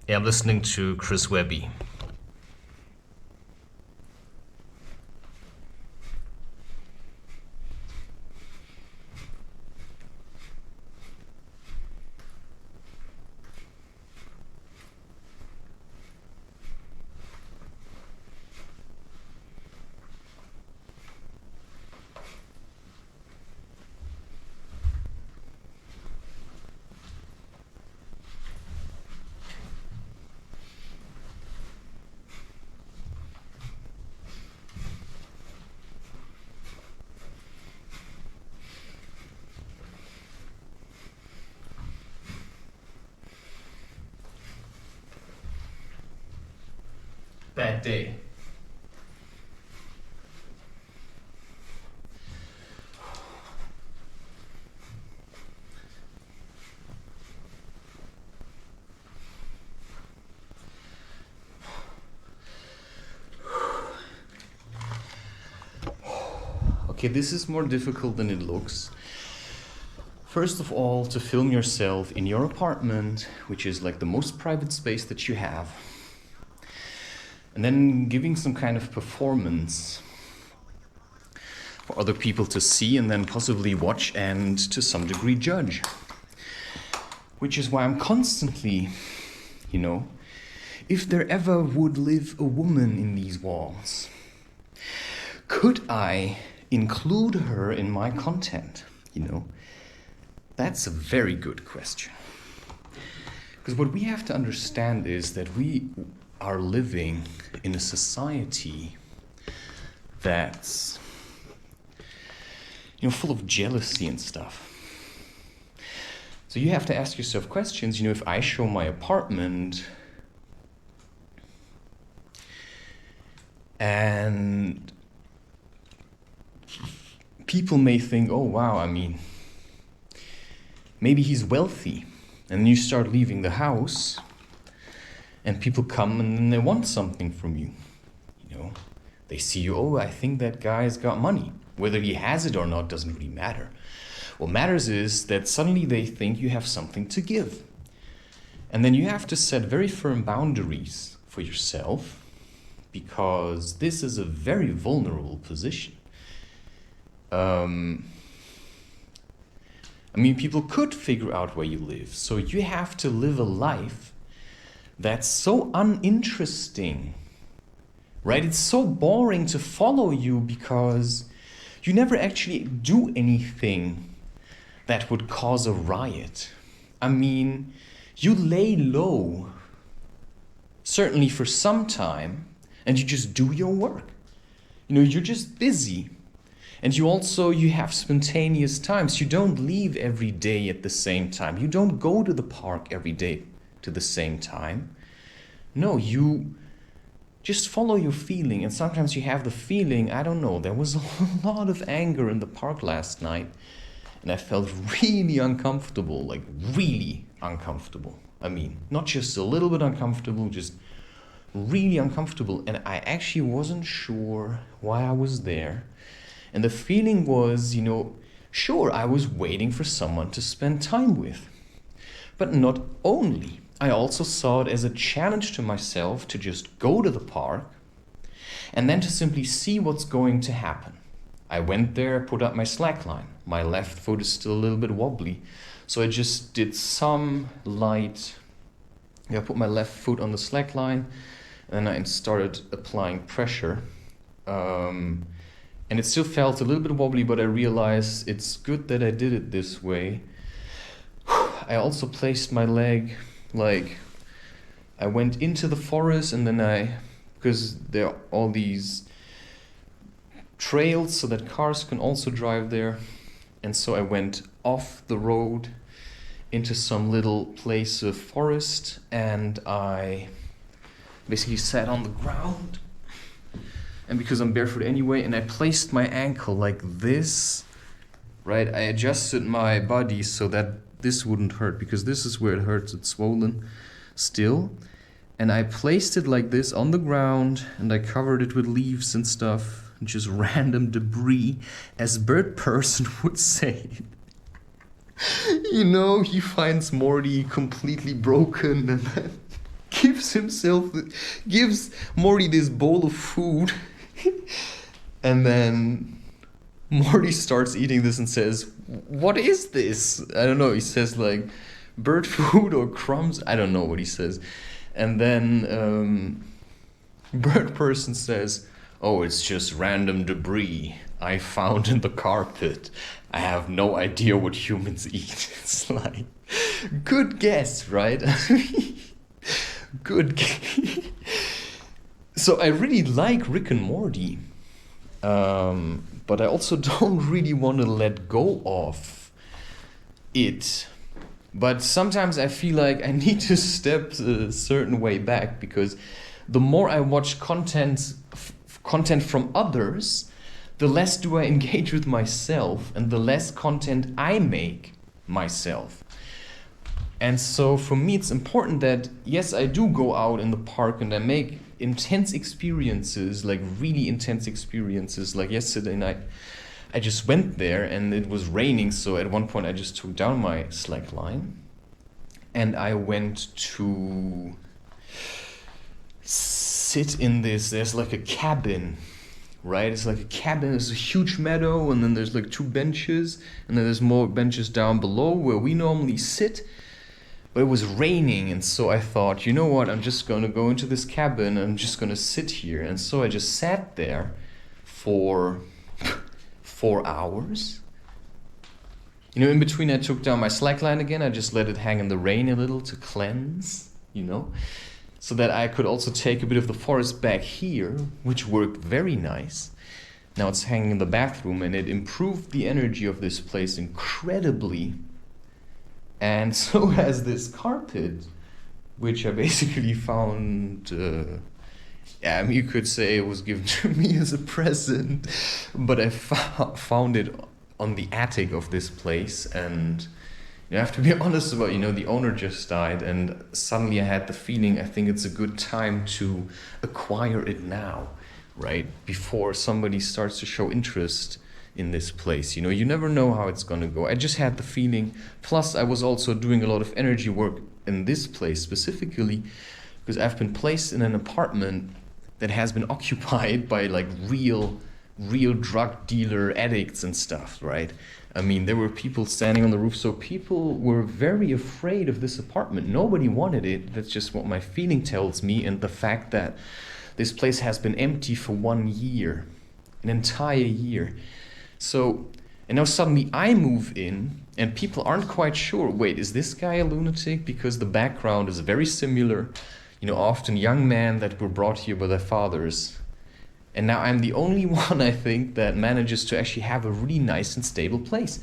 Yeah, I'm listening to Chris Webby. Bad day. Okay, this is more difficult than it looks. First of all, to film yourself in your apartment, which is like the most private space that you have, and then giving some kind of performance for other people to see and then possibly watch and to some degree judge. Which is why I'm constantly, if there ever would live a woman in these walls, could I include her in my content? That's a very good question. Because what we have to understand is that we are living in a society that's full of jealousy and stuff. So you have to ask yourself questions. If I show my apartment and people may think, oh wow, maybe he's wealthy, and then you start leaving the house and people come and then they want something from you. They see you, oh, I think that guy's got money. Whether he has it or not doesn't really matter. What matters is that suddenly they think you have something to give. And then you have to set very firm boundaries for yourself, because this is a very vulnerable position. People could figure out where you live, so you have to live a life that's so uninteresting, right? It's so boring to follow you because you never actually do anything that would cause a riot. You lay low, certainly for some time, and you just do your work. You're just busy. And you have spontaneous times. You don't leave every day at the same time. You don't go to the park every day to the same time. No, you just follow your feeling. And sometimes you have the feeling, I don't know, there was a lot of anger in the park last night. And I felt really uncomfortable, like really uncomfortable. Not just a little bit uncomfortable, just really uncomfortable, and I actually wasn't sure why I was there. And the feeling was, sure, I was waiting for someone to spend time with. But not only. I also saw it as a challenge to myself to just go to the park and then to simply see what's going to happen. I went there, put up my slackline. My left foot is still a little bit wobbly, so I just did some light. I put my left foot on the slackline, and I started applying pressure. And it still felt a little bit wobbly, but I realized it's good that I did it this way. I also placed my leg, I went into the forest, and then because there are all these trails so that cars can also drive there. And so I went off the road into some little place of forest, and I basically sat on the ground. And because I'm barefoot anyway, and I placed my ankle like this, right? I adjusted my body so that this wouldn't hurt, because this is where it hurts, it's swollen still. And I placed it like this on the ground, and I covered it with leaves and stuff, and just random debris, as Bird Person would say. He finds Morty completely broken, and then gives Morty this bowl of food, and then Morty starts eating this and says, "What is this?" I don't know, he says bird food or crumbs, I don't know what he says. And then Bird Person says, "Oh, it's just random debris I found in the carpet. I have no idea what humans eat." It's like, good guess, right? Good guess. So I really like Rick and Morty, but I also don't really want to let go of it. But sometimes I feel like I need to step a certain way back, because the more I watch content from others, the less do I engage with myself, and the less content I make myself. And so for me, it's important that, yes, I do go out in the park and I make intense experiences, really intense experiences. Like yesterday night, I just went there and it was raining, so at one point I just took down my slack line and I went to sit in there's a cabin, right? It's like a cabin, there's a huge meadow, and then there's 2 benches, and then there's more benches down below where we normally sit. But it was raining, and so I thought, you know what, I'm just gonna go into this cabin and I'm just gonna sit here. And so I just sat there for 4 hours. In between I took down my slackline again. I just let it hang in the rain a little to cleanse, so that I could also take a bit of the forest back here, which worked very nice. Now it's hanging in the bathroom, and it improved the energy of this place incredibly. And so has this carpet, which I basically found, you could say it was given to me as a present, but I found it on the attic of this place. And you have to be honest about, the owner just died, and suddenly I had the feeling, I think it's a good time to acquire it now, right? Before somebody starts to show interest in this place. You never know how it's gonna go. I just had the feeling. Plus, I was also doing a lot of energy work in this place specifically because I've been placed in an apartment that has been occupied by real drug dealer addicts and stuff, right? I mean, there were people standing on the roof, so people were very afraid of this apartment. Nobody wanted it. That's just what my feeling tells me, and the fact that this place has been empty for 1 year, an entire year. So, and now suddenly I move in and people aren't quite sure, wait, is this guy a lunatic? Because the background is very similar, often young men that were brought here by their fathers. And now I'm the only one, I think, that manages to actually have a really nice and stable place.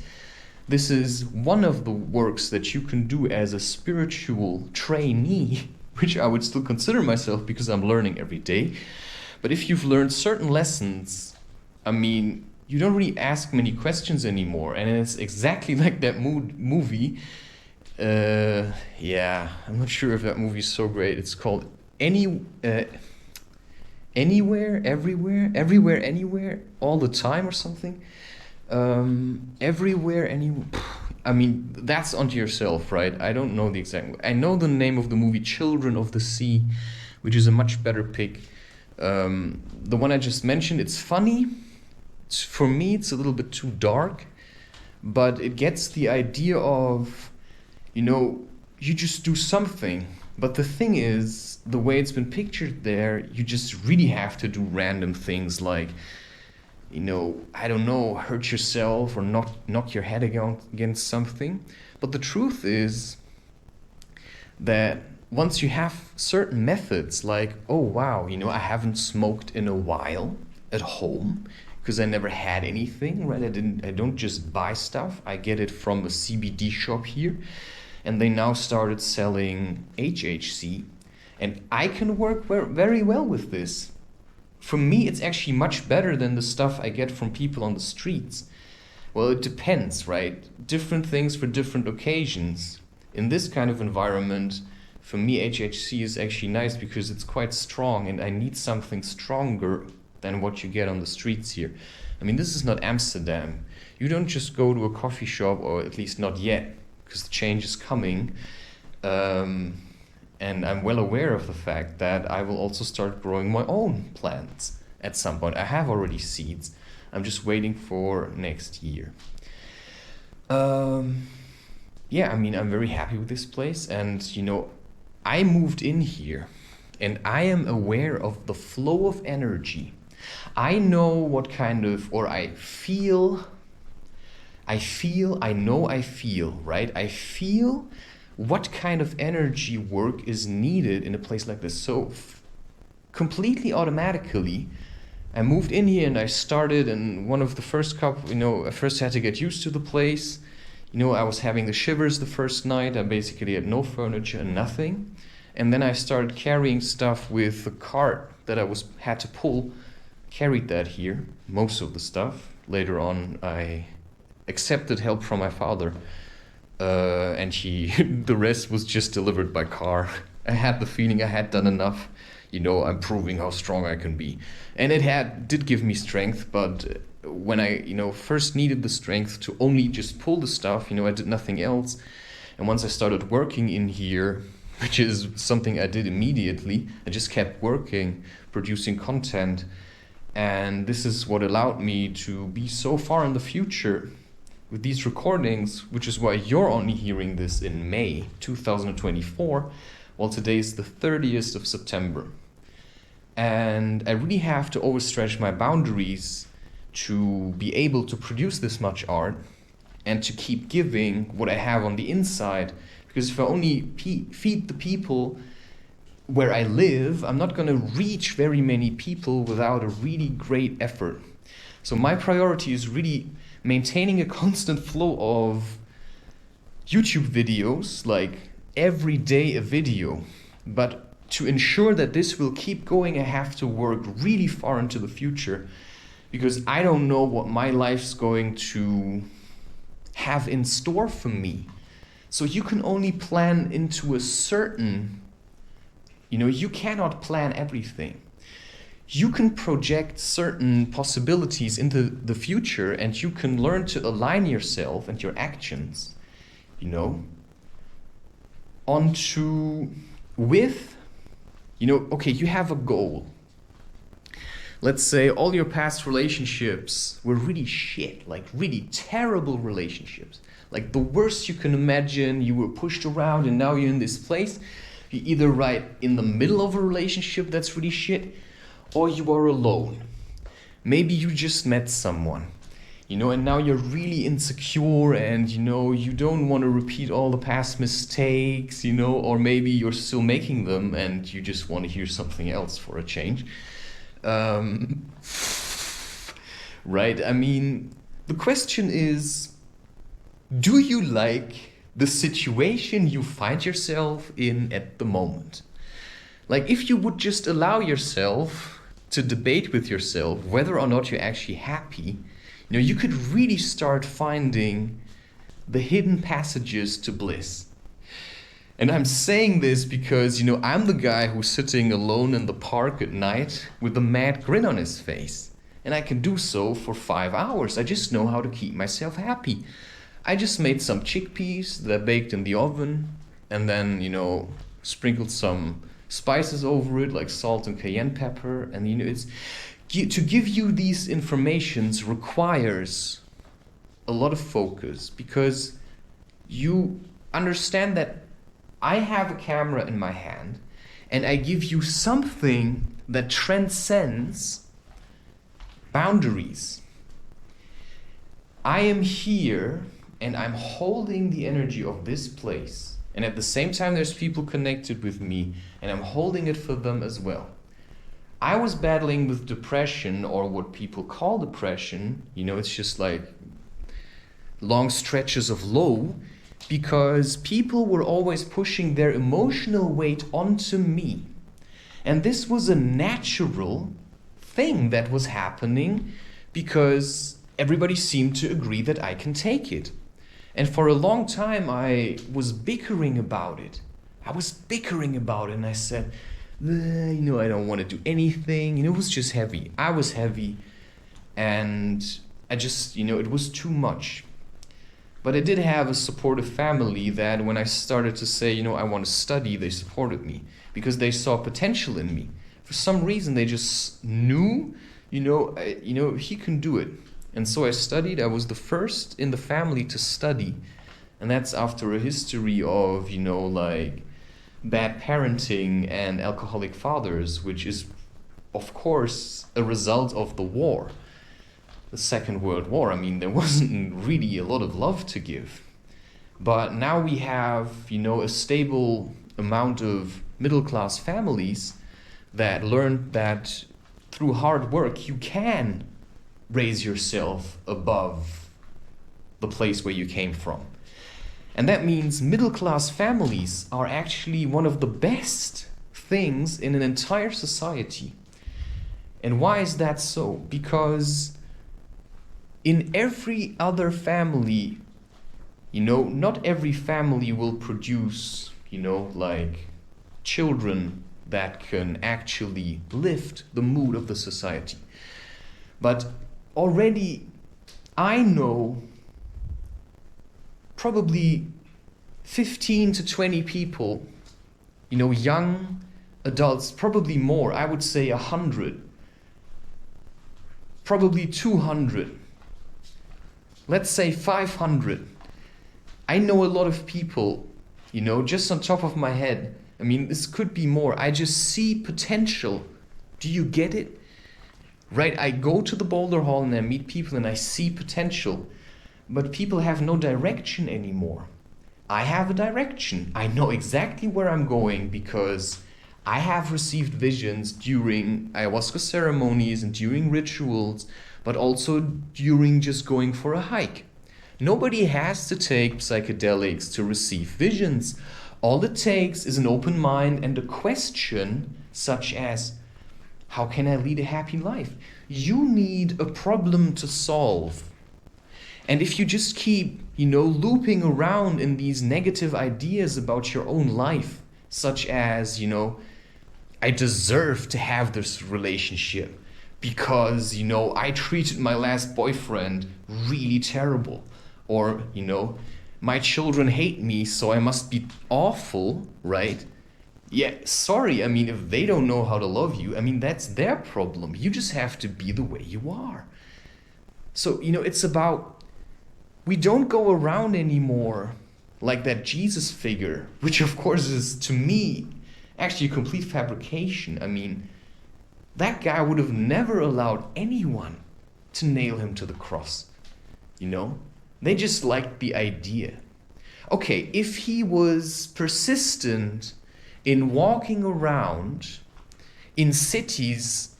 This is one of the works that you can do as a spiritual trainee, which I would still consider myself because I'm learning every day. But if you've learned certain lessons, you don't really ask many questions anymore, and it's exactly like that movie. I'm not sure if that movie is so great. It's called anywhere, everywhere, anywhere, all the time or something. Everywhere, anywhere. I mean, that's onto yourself, right? I don't know the exact. I know the name of the movie Children of the Sea, which is a much better pick. The one I just mentioned, it's funny. For me, it's a little bit too dark, but it gets the idea of, you just do something. But the thing is, the way it's been pictured there, you just really have to do random things like, I don't know, hurt yourself or knock your head against something. But the truth is that once you have certain methods like, oh wow, I haven't smoked in a while at home because I never had anything, right? I don't just buy stuff. I get it from a CBD shop here, and they now started selling HHC, and I can work very well with this. For me, it's actually much better than the stuff I get from people on the streets. Well, it depends, right? Different things for different occasions. In this kind of environment, for me, HHC is actually nice because it's quite strong, and I need something stronger than what you get on the streets here. I mean, this is not Amsterdam. You don't just go to a coffee shop, or at least not yet, because the change is coming. And I'm well aware of the fact that I will also start growing my own plants at some point. I have already seeds. I'm just waiting for next year. Yeah, I mean, I'm very happy with this place. And, I moved in here and I am aware of the flow of energy. I know what kind of, or I feel, right? I feel what kind of energy work is needed in a place like this. So completely automatically, I moved in here and I started, and one of the first I first had to get used to the place. I was having the shivers the first night. I basically had no furniture and nothing. And then I started carrying stuff with the cart that I had to pull. Carried that here, most of the stuff. Later on, I accepted help from my father. And the rest was just delivered by car. I had the feeling I had done enough. I'm proving how strong I can be. And it did give me strength, but when I, first needed the strength to only just pull the stuff, I did nothing else. And once I started working in here, which is something I did immediately, I just kept working, producing content. And this is what allowed me to be so far in the future with these recordings, which is why you're only hearing this in May 2024, while today is the 30th of September. And I really have to overstretch my boundaries to be able to produce this much art and to keep giving what I have on the inside. Because if I only feed the people where I live, I'm not going to reach very many people without a really great effort. So my priority is really maintaining a constant flow of YouTube videos, like every day a video. But to ensure that this will keep going, I have to work really far into the future, because I don't know what my life's going to have in store for me. So you can only plan into a certain, you cannot plan everything. You can project certain possibilities into the future, and you can learn to align yourself and your actions, okay, you have a goal. Let's say all your past relationships were really shit, like really terrible relationships. Like the worst you can imagine. You were pushed around and now you're in this place. You're either right in the middle of a relationship that's really shit, or you are alone. Maybe you just met someone, and now you're really insecure and, you don't want to repeat all the past mistakes, or maybe you're still making them and you just want to hear something else for a change. Right? I mean, the question is, do you like the situation you find yourself in at the moment? Like, if you would just allow yourself to debate with yourself whether or not you're actually happy, you could really start finding the hidden passages to bliss. And I'm saying this because, I'm the guy who's sitting alone in the park at night with a mad grin on his face. And I can do so for 5 hours. I just know how to keep myself happy. I just made some chickpeas that I baked in the oven and then, sprinkled some spices over it like salt and cayenne pepper. And, it's to give you these informations requires a lot of focus, because you understand that I have a camera in my hand and I give you something that transcends boundaries. I am here and I'm holding the energy of this place, and at the same time there's people connected with me and I'm holding it for them as well. I was battling with depression, or what people call depression. It's just like long stretches of low, because people were always pushing their emotional weight onto me. And this was a natural thing that was happening because everybody seemed to agree that I can take it. And for a long time I was bickering about it. And I said, I don't want to do anything. It was just heavy. I was heavy. And I just, it was too much. But I did have a supportive family that when I started to say, I want to study, they supported me because they saw potential in me. For some reason, they just knew, he can do it. And so I studied. I was the first in the family to study. And that's after a history of, bad parenting and alcoholic fathers, which is, of course, a result of the war. The Second World War. There wasn't really a lot of love to give. But now we have, a stable amount of middle-class families that learned that through hard work you can raise yourself above the place where you came from. And that means middle-class families are actually one of the best things in an entire society. And why is that so? Because in every other family, not every family will produce, children that can actually lift the mood of the society. But already I know probably 15 to 20 people, young adults, probably more, I would say 100, probably 200. Let's say 500. I know a lot of people, just on top of my head. This could be more. I just see potential. Do you get it? Right? I go to the Boulder Hall and I meet people and I see potential. But people have no direction anymore. I have a direction. I know exactly where I'm going because I have received visions during ayahuasca ceremonies and during rituals, but also during just going for a hike. Nobody has to take psychedelics to receive visions. All it takes is an open mind and a question such as, how can I lead a happy life? You need a problem to solve. And if you just keep, looping around in these negative ideas about your own life, such as, I deserve to have this relationship because, I treated my last boyfriend really terrible. Or, my children hate me, so I must be awful, right? Yeah, sorry, if they don't know how to love you, that's their problem. You just have to be the way you are. So, it's about, we don't go around anymore like that Jesus figure, which of course is, to me, actually a complete fabrication. That guy would have never allowed anyone to nail him to the cross, They just liked the idea. Okay, if he was persistent in walking around in cities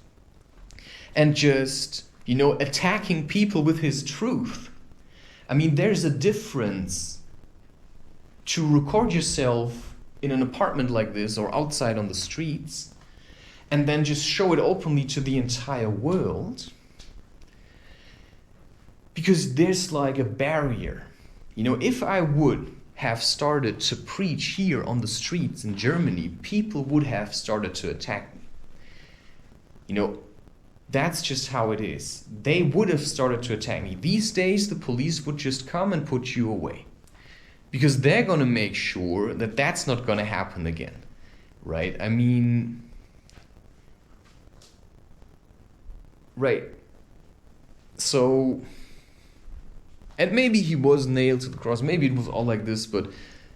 and just, attacking people with his truth, there's a difference to record yourself in an apartment like this or outside on the streets and then just show it openly to the entire world, because there's like a barrier. If I would have started to preach here on the streets in Germany, people would have started to attack me. You know, that's just how it is. They would have started to attack me. These days, the police would just come and put you away. Because they're going to make sure that that's not going to happen again. Right? I mean... Right. So... And maybe he was nailed to the cross. Maybe it was all like this, but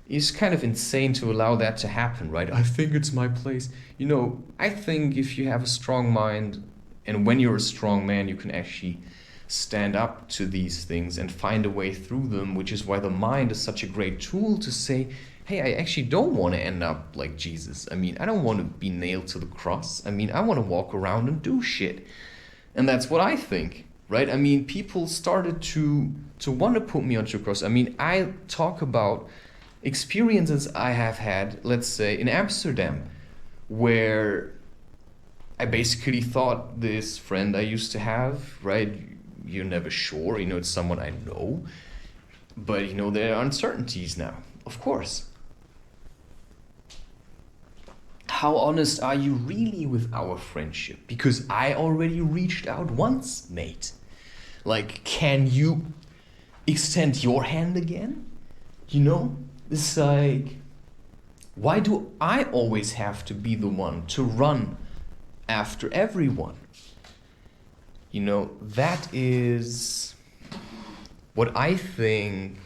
it's kind of insane to allow that to happen, right? I think it's my place. You know, I think if you have a strong mind, and when you're a strong man, you can actually stand up to these things and find a way through them, which is why the mind is such a great tool to say, hey, I actually don't want to end up like Jesus. I mean, I don't want to be nailed to the cross. I mean, I want to walk around and do shit. And that's what I think, right? I mean, people started to want to put me onto a cross. I mean, I talk about experiences I have had, let's say, in Amsterdam, where I basically thought this friend I used to have, right? You're never sure, you know, it's someone I know. But, you know, there are uncertainties now, of course. How honest are you really with our friendship? Because I already reached out once, mate. Like, can you extend your hand again? You know? It's like, why do I always have to be the one to run after everyone? You know, that is what I think.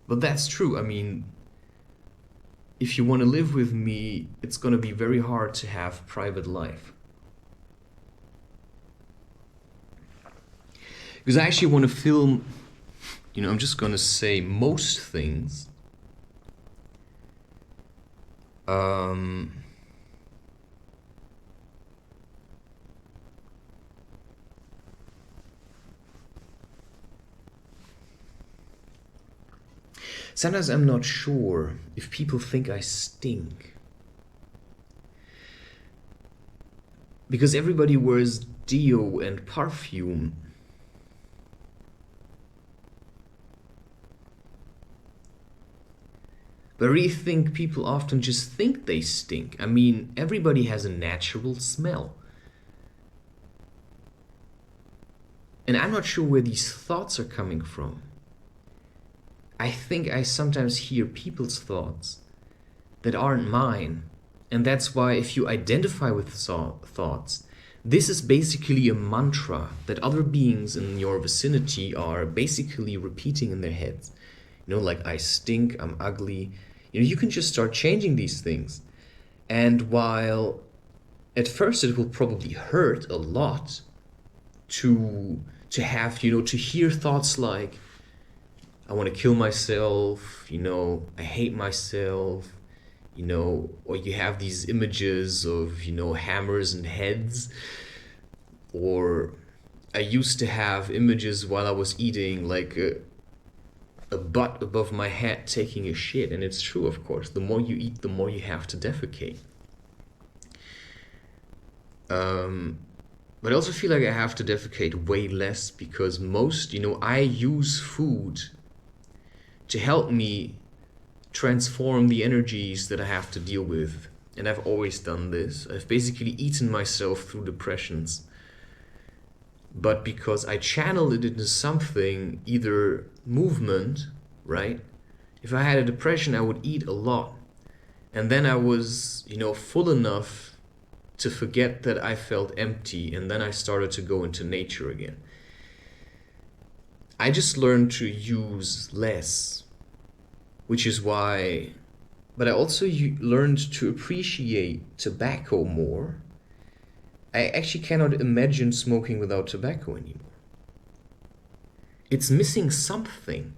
But that's true. I mean, if you want to live with me, it's going to be very hard to have private life. Because I actually want to film, you know, I'm just going to say most things. Sometimes I'm not sure if people think I stink. Because everybody wears deo and perfume. But I really think people often just think they stink. I mean, everybody has a natural smell. And I'm not sure where these thoughts are coming from. I think I sometimes hear people's thoughts that aren't mine. And that's why if you identify with thoughts, this is basically a mantra that other beings in your vicinity are basically repeating in their heads. You know, like, I stink, I'm ugly. You know, you can just start changing these things. And while at first it will probably hurt a lot to have, you know, to hear thoughts like, I want to kill myself, you know, I hate myself, you know, or you have these images of, you know, hammers and heads. Or I used to have images while I was eating, like a butt above my head taking a shit. And it's true, of course. The more you eat, the more you have to defecate. But I also feel like I have to defecate way less because most, you know, I use food to help me transform the energies that I have to deal with. And I've always done this. I've basically eaten myself through depressions. But because I channeled it into something, either movement, right? If I had a depression, I would eat a lot. And then I was, you know, full enough to forget that I felt empty. And then I started to go into nature again. I just learned to use less, which is why, but I also learned to appreciate tobacco more. I actually cannot imagine smoking without tobacco anymore. It's missing something.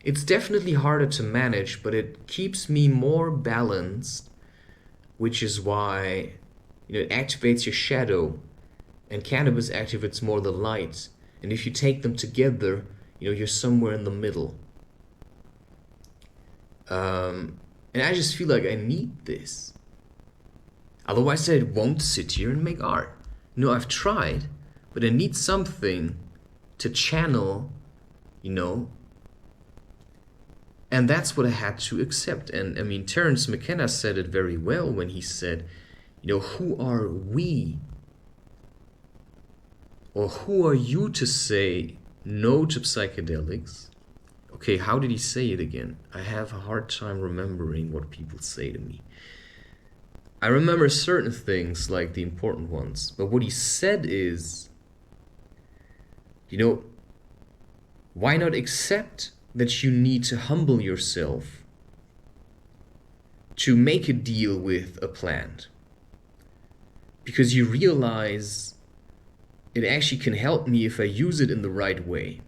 It's definitely harder to manage, but it keeps me more balanced, which is why, you know, it activates your shadow, and cannabis activates more the light. And if you take them together, you know, you're somewhere in the middle. And I just feel like I need this. Otherwise I won't sit here and make art. No, I've tried, but I need something to channel, you know. And that's what I had to accept. And I mean, Terence McKenna said it very well when he said, you know, who are we? Or who are you to say no to psychedelics? Okay, how did he say it again? I have a hard time remembering what people say to me. I remember certain things, like the important ones. But what he said is, you know, why not accept that you need to humble yourself to make a deal with a plant? Because you realize it actually can help me if I use it in the right way.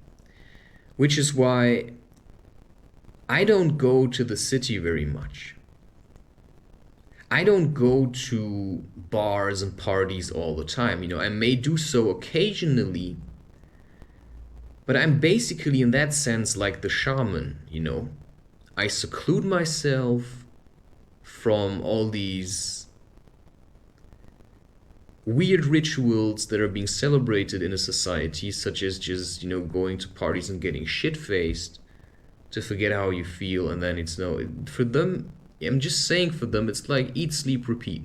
Which is why I don't go to the city very much. I don't go to bars and parties all the time. You know, I may do so occasionally, but I'm basically in that sense like the shaman, you know. I seclude myself from all these weird rituals that are being celebrated in a society, such as just, you know, going to parties and getting shit-faced to forget how you feel. And then it's no, for them, I'm just saying, for them it's like eat, sleep, repeat.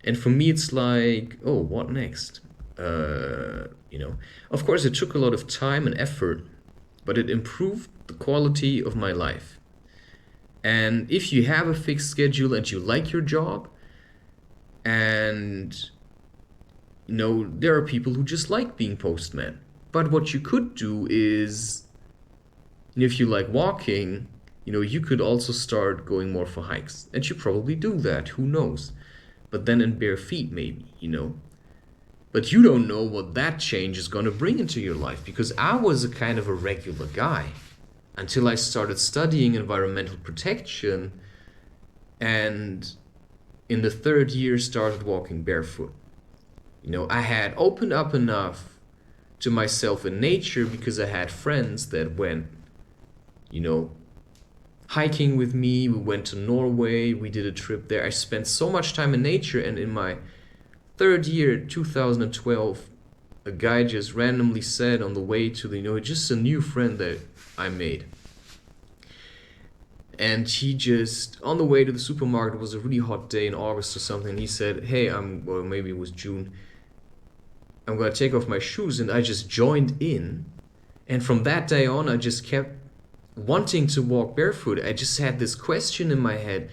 And for me it's like, oh, what next? You know, of course it took a lot of time and effort, but it improved the quality of my life. And if you have a fixed schedule and you like your job, and you know, there are people who just like being postman. But what you could do is, if you like walking, you know, you could also start going more for hikes. And you probably do that, who knows? But then in bare feet maybe, you know. But you don't know what that change is going to bring into your life, because I was a kind of a regular guy until I started studying environmental protection, and in the third year started walking barefoot. You know, I had opened up enough to myself in nature because I had friends that went, you know, hiking with me. We went to Norway, we did a trip there. I spent so much time in nature, and in my third year, 2012, a guy just randomly said on the way to the, you know, just a new friend that I made. And he just, on the way to the supermarket, it was a really hot day in August or something, he said, hey, well, maybe it was June, I'm gonna take off my shoes. And I just joined in. And from that day on, I just kept wanting to walk barefoot. I just had this question in my head,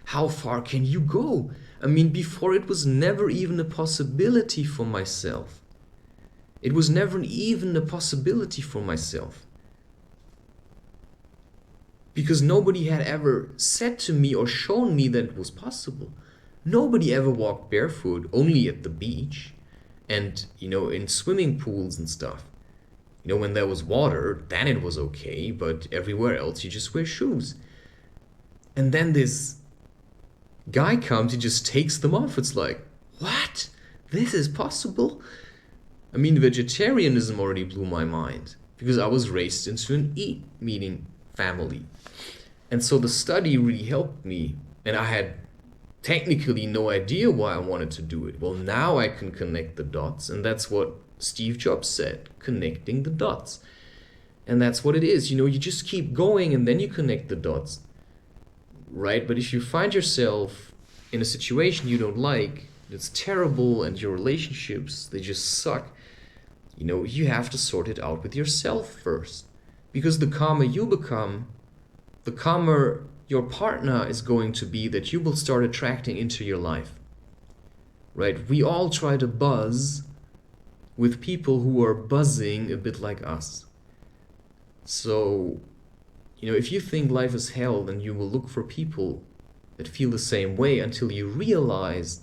how far can you go? I mean, before it was never even a possibility for myself. It was never even a possibility for myself. Because nobody had ever said to me or shown me that it was possible. Nobody ever walked barefoot, only at the beach and, you know, in swimming pools and stuff. You know, when there was water, then it was okay, but everywhere else you just wear shoes. And then this guy comes, he just takes them off. It's like, what? This is possible? I mean, vegetarianism already blew my mind because I was raised into an eat-meating family. And so the study really helped me, and I had technically no idea why I wanted to do it. Well, now I can connect the dots, and that's what Steve Jobs said, connecting the dots. And that's what it is. You know, you just keep going and then you connect the dots, right? But if you find yourself in a situation you don't like, it's terrible, and your relationships, they just suck, you know, you have to sort it out with yourself first. Because the calmer you become, the calmer your partner is going to be that you will start attracting into your life, right? We all try to buzz with people who are buzzing a bit like us. So, you know, if you think life is hell, then you will look for people that feel the same way until you realize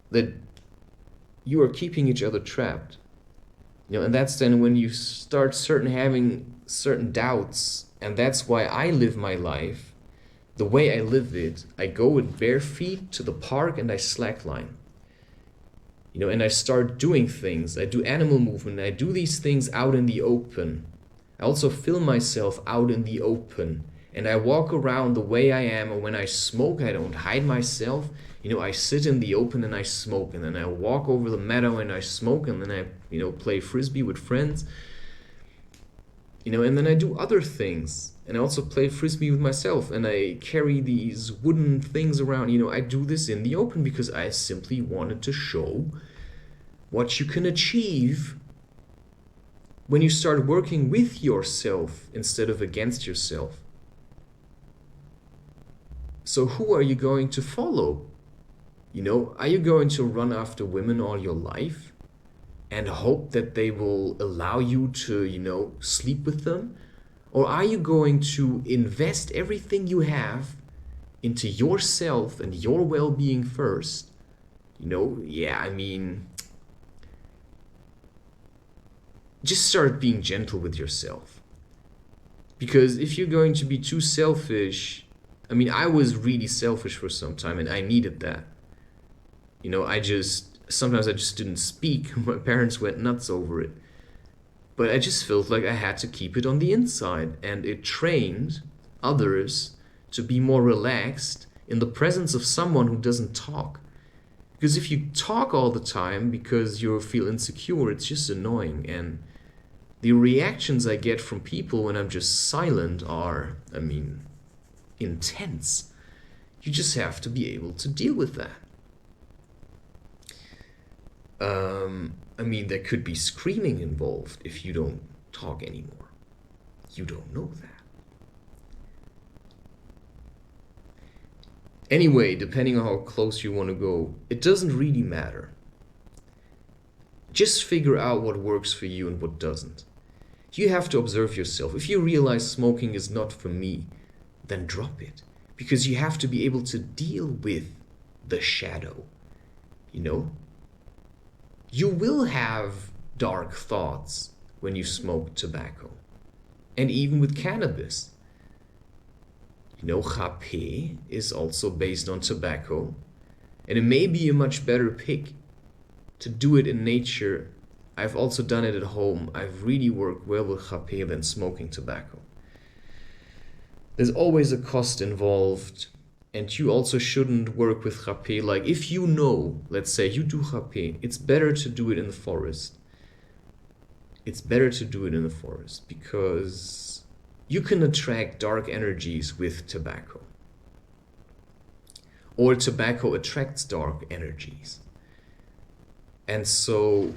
that you are keeping each other trapped. You know, and that's then when you start having certain doubts. And that's why I live my life the way I live it. I go with bare feet to the park and I slackline. You know, and I start doing things. I do animal movement. I do these things out in the open. I also film myself out in the open. and I walk around the way I am, and when I smoke, I don't hide myself. I sit in the open and I smoke, and then I walk over the meadow and I smoke, and then I, play frisbee with friends, and then I do other things, and I also play frisbee with myself, and I carry these wooden things around. I do this in the open because I simply wanted to show what you can achieve when you start working with yourself instead of against yourself. So who are you going to follow? Are you going to run after women all your life and hope that they will allow you to, sleep with them? Or are you going to invest everything you have into yourself and your well-being first? Just start being gentle with yourself. Because if you're going to be too selfish, I was really selfish for some time, and I needed that. Sometimes I just didn't speak. My parents went nuts over it. But I just felt like I had to keep it on the inside, and it trained others to be more relaxed in the presence of someone who doesn't talk. Because if you talk all the time because you feel insecure, it's just annoying. And the reactions I get from people when I'm just silent are, intense. You just have to be able to deal with that. There could be screaming involved if you don't talk anymore. You don't know that. Anyway, depending on how close you want to go, it doesn't really matter. Just figure out what works for you and what doesn't. You have to observe yourself. If you realize smoking is not for me, then drop it. Because you have to be able to deal with the shadow. You will have dark thoughts when you smoke tobacco. And even with cannabis. Rapé is also based on tobacco. And it may be a much better pick to do it in nature. I've also done it at home. I've really worked well with rapé than smoking tobacco. There's always a cost involved, and you also shouldn't work with rapé. Like if let's say you do rapé, it's better to do it in the forest. It's better to do it in the forest because you can attract dark energies with tobacco. Or tobacco attracts dark energies. And so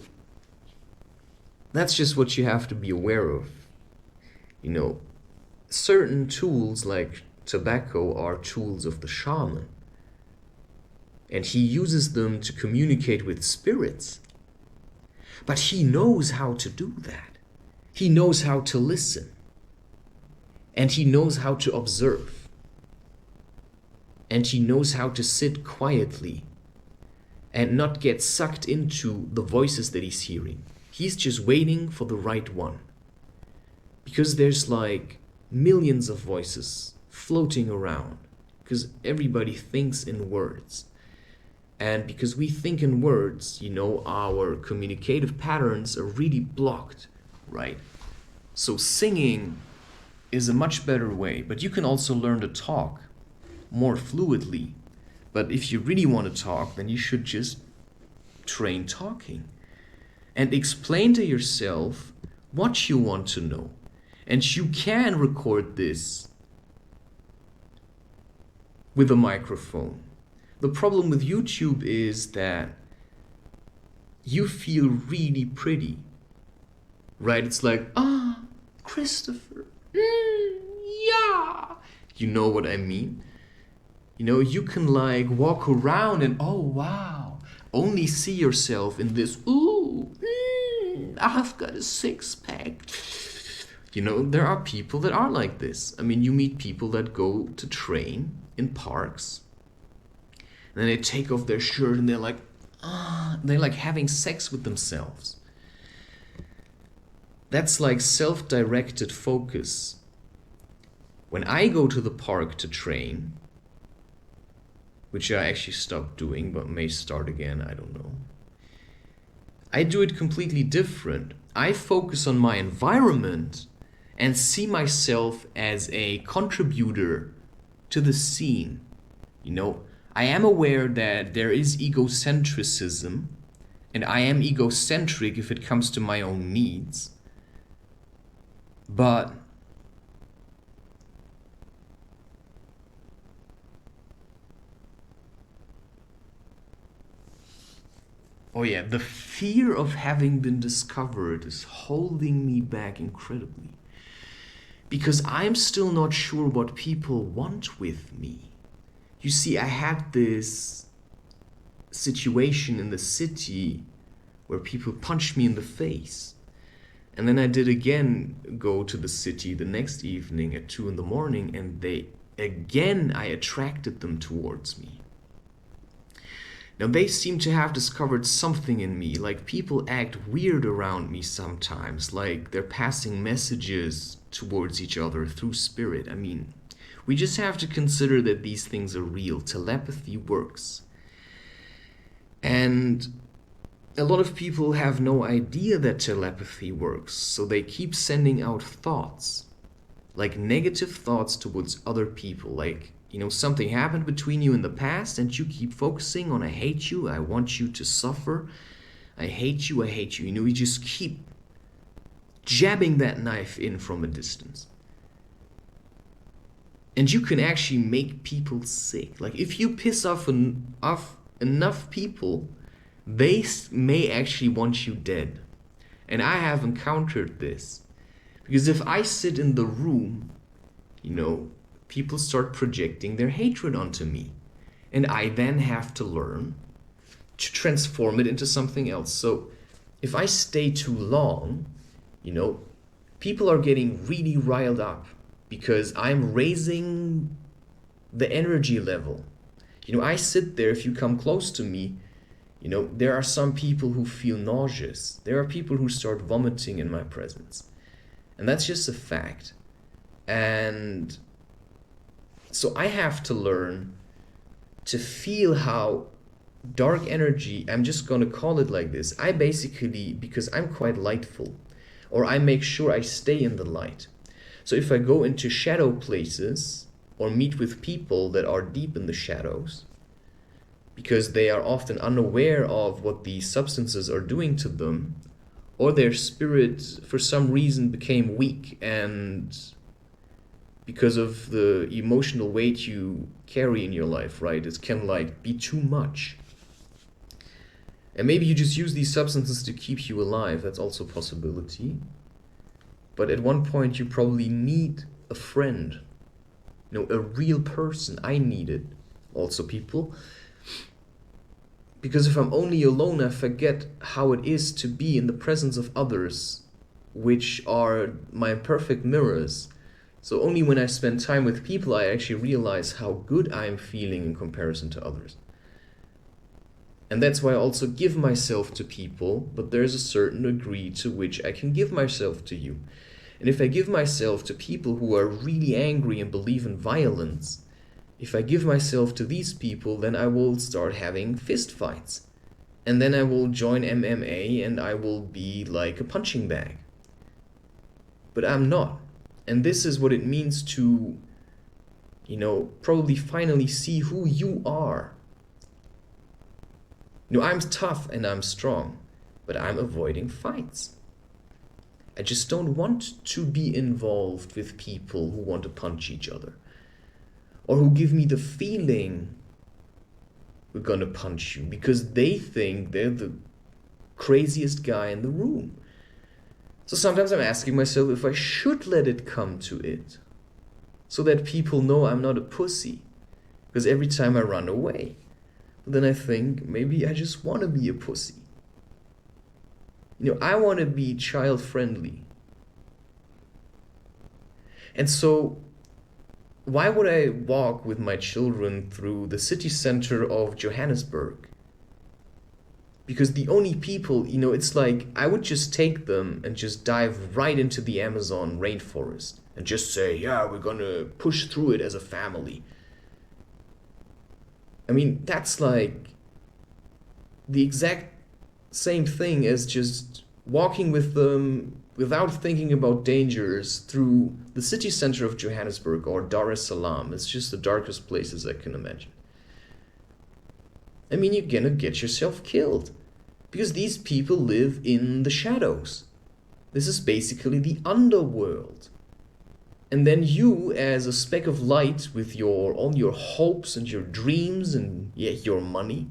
that's just what you have to be aware of. Certain tools like tobacco are tools of the shaman. And he uses them to communicate with spirits. But he knows how to do that. He knows how to listen. And he knows how to observe. And he knows how to sit quietly and not get sucked into the voices that he's hearing. He's just waiting for the right one. Because there's like millions of voices floating around. Because everybody thinks in words. And because we think in words, our communicative patterns are really blocked, right? So singing is a much better way, but you can also learn to talk more fluidly. But if you really want to talk, then you should just train talking and explain to yourself what you want to know. And you can record this with a microphone. The problem with YouTube is that you feel really pretty, right? It's like, Christopher, yeah. You know what I mean? You can like walk around and, oh wow, only see yourself in this, I've got a six-pack. There are people that are like this. You meet people that go to train in parks, and then they take off their shirt and they're like having sex with themselves. That's like self-directed focus. When I go to the park to train, which I actually stopped doing but may start again, I don't know, I do it completely different. I focus on my environment and see myself as a contributor to the scene. You know, I am aware that there is egocentrism, and I am egocentric if it comes to my own needs. But oh yeah, the fear of having been discovered is holding me back incredibly. Because I'm still not sure what people want with me. You see, I had this situation in the city where people punched me in the face. And then I did again go to the city the next evening at 2 in the morning, and I attracted them towards me. Now they seem to have discovered something in me, like people act weird around me sometimes, like they're passing messages towards each other through spirit. I mean, we just have to consider that these things are real. Telepathy works. And a lot of people have no idea that telepathy works, so they keep sending out thoughts, like negative thoughts towards other people, like, you know, something happened between you in the past and you keep focusing on, I hate you, I want you to suffer, I hate you, I hate you. You know, you just keep jabbing that knife in from a distance. And you can actually make people sick. Like, if you piss off enough people, they may actually want you dead. And I have encountered this. Because if I sit in the room, you know, people start projecting their hatred onto me. And I then have to learn to transform it into something else. So if I stay too long, you know, people are getting really riled up because I'm raising the energy level. You know, I sit there, if you come close to me, you know, there are some people who feel nauseous. There are people who start vomiting in my presence. And that's just a fact. And so I have to learn to feel how dark energy, I'm just going to call it like this. I basically, because I'm quite lightful, or I make sure I stay in the light. So if I go into shadow places or meet with people that are deep in the shadows, because they are often unaware of what these substances are doing to them, or their spirit for some reason became weak, and because of the emotional weight you carry in your life, right, it can like be too much. And maybe you just use these substances to keep you alive. That's also a possibility. But at one point you probably need a friend, you know, a real person. I need it. Also, people. Because if I'm only alone, I forget how it is to be in the presence of others, which are my perfect mirrors. So only when I spend time with people, I actually realize how good I'm feeling in comparison to others. And that's why I also give myself to people, but there's a certain degree to which I can give myself to you. And if I give myself to people who are really angry and believe in violence, if I give myself to these people, then I will start having fist fights. And then I will join MMA and I will be like a punching bag. But I'm not. And this is what it means to, you know, probably finally see who you are. You know, I'm tough and I'm strong, but I'm avoiding fights. I just don't want to be involved with people who want to punch each other, or who give me the feeling we're gonna punch you because they think they're the craziest guy in the room. So sometimes I'm asking myself if I should let it come to it, so that people know I'm not a pussy, because every time I run away. But then I think maybe I just want to be a pussy. You know, I want to be child friendly. And so why would I walk with my children through the city center of Johannesburg? Because the only people, you know, it's like I would just take them and just dive right into the Amazon rainforest and just say, yeah, we're gonna push through it as a family. I mean, that's like the exact same thing as just walking with them without thinking about dangers through the city center of Johannesburg or Dar es Salaam. It's just the darkest places I can imagine. I mean, you're gonna get yourself killed because these people live in the shadows. This is basically the underworld. And then you, as a speck of light with all your hopes and your dreams and your money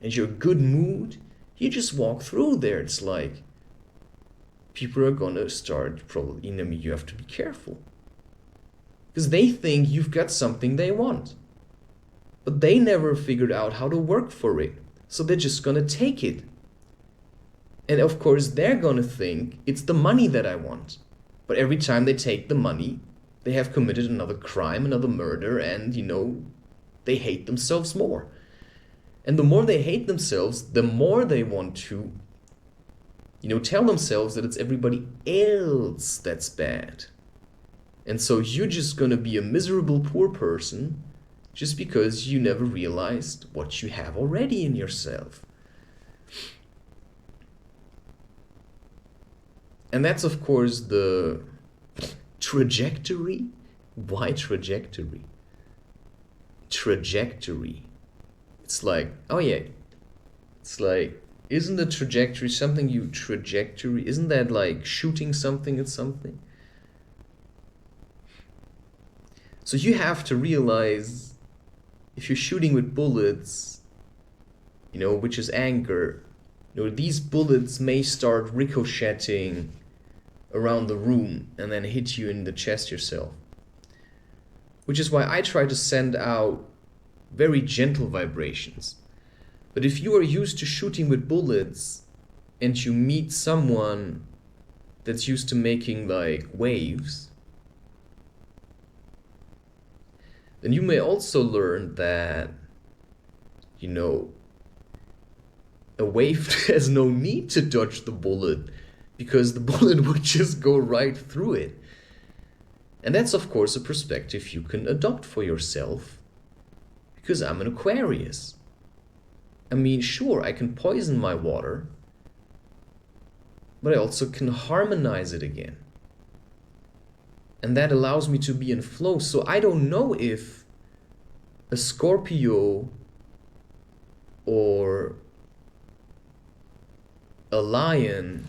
and your good mood, you just walk through there. It's like people are gonna start probably, you have to be careful. Because they think you've got something they want. But they never figured out how to work for it. So they're just gonna take it. And of course, they're gonna think it's the money that I want. But every time they take the money, they have committed another crime, another murder, and, they hate themselves more. And the more they hate themselves, the more they want to, tell themselves that it's everybody else that's bad. And so you're just gonna be a miserable poor person just because you never realized what you have already in yourself. And that's, of course, the trajectory. Why trajectory? Trajectory. It's like, oh yeah. It's like, isn't the trajectory something trajectory? Isn't that like shooting something at something? So you have to realize if you're shooting with bullets, which is anger, these bullets may start ricocheting around the room and then hit you in the chest yourself. Which is why I try to send out very gentle vibrations. But if you are used to shooting with bullets and you meet someone that's used to making like waves, then you may also learn that, a wave has no need to dodge the bullet because the bullet would just go right through it. And that's, of course, a perspective you can adopt for yourself because I'm an Aquarius. I mean, sure, I can poison my water, but I also can harmonize it again. And that allows me to be in flow. So I don't know if a Scorpio or a lion